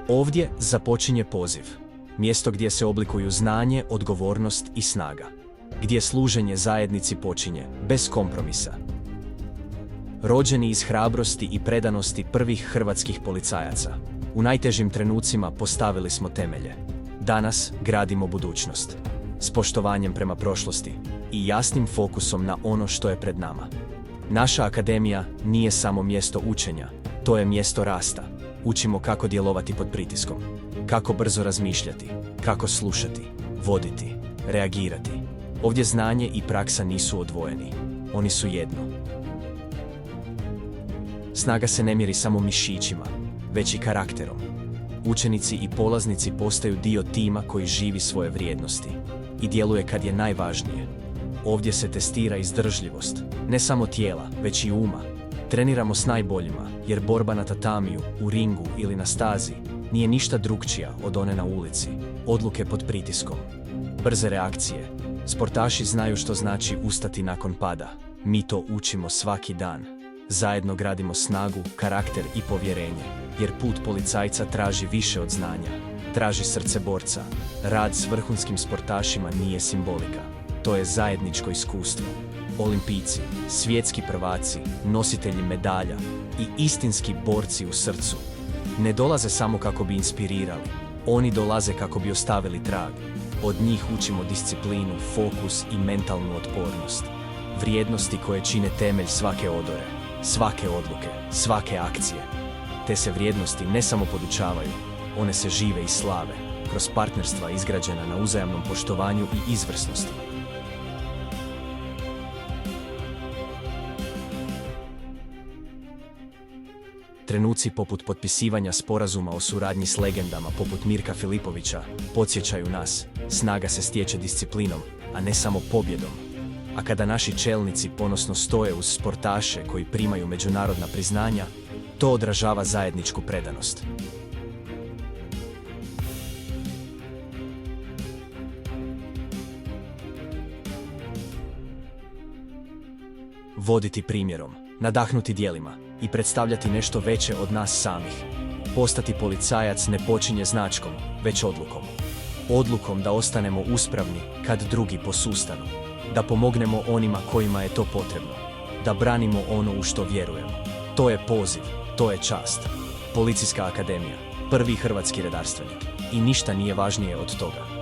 Ovdje započinje poziv. Mjesto gdje se oblikuju znanje, odgovornost i snaga. Gdje služenje zajednici počinje, bez kompromisa. Rođeni iz hrabrosti i predanosti prvih hrvatskih policajaca, u najtežim trenucima postavili smo temelje. Danas gradimo budućnost. S poštovanjem prema prošlosti i jasnim fokusom na ono što je pred nama. Naša akademija nije samo mjesto učenja, to je mjesto rasta. Učimo kako djelovati pod pritiskom, kako brzo razmišljati, kako slušati, voditi, reagirati. Ovdje znanje i praksa nisu odvojeni, oni su jedno. Snaga se ne mjeri samo mišićima, već i karakterom. Učenici i polaznici postaju dio tima koji živi svoje vrijednosti i djeluje kad je najvažnije. Ovdje se testira izdržljivost, ne samo tijela, već i uma. Treniramo s najboljima, jer borba na tatamiju, u ringu ili na stazi nije ništa drukčija od one na ulici. Odluke pod pritiskom, brze reakcije. Sportaši znaju što znači ustati nakon pada. Mi to učimo svaki dan. Zajedno gradimo snagu, karakter i povjerenje, jer put policajca traži više od znanja. Traži srce borca. Rad s vrhunskim sportašima nije simbolika. To je zajedničko iskustvo. Olimpijci, svjetski prvaci, nositelji medalja i istinski borci u srcu. Ne dolaze samo kako bi inspirirali, oni dolaze kako bi ostavili trag. Od njih učimo disciplinu, fokus i mentalnu otpornost. Vrijednosti koje čine temelj svake odore, svake odluke, svake akcije. Te se vrijednosti ne samo podučavaju, one se žive i slave, kroz partnerstva izgrađena na uzajamnom poštovanju i izvrsnosti. Trenuci poput potpisivanja sporazuma o suradnji s legendama poput Mirka Filipovića podsjećaju nas, snaga se stječe disciplinom, a ne samo pobjedom. A kada naši čelnici ponosno stoje uz sportaše koji primaju međunarodna priznanja, to odražava zajedničku predanost. Voditi primjerom, nadahnuti djelima i predstavljati nešto veće od nas samih. Postati policajac ne počinje značkom, već odlukom. Odlukom da ostanemo uspravni kad drugi posustanu. Da pomognemo onima kojima je to potrebno. Da branimo ono u što vjerujemo. To je poziv, to je čast. Policijska akademija, prvi hrvatski redarstvenik. I ništa nije važnije od toga.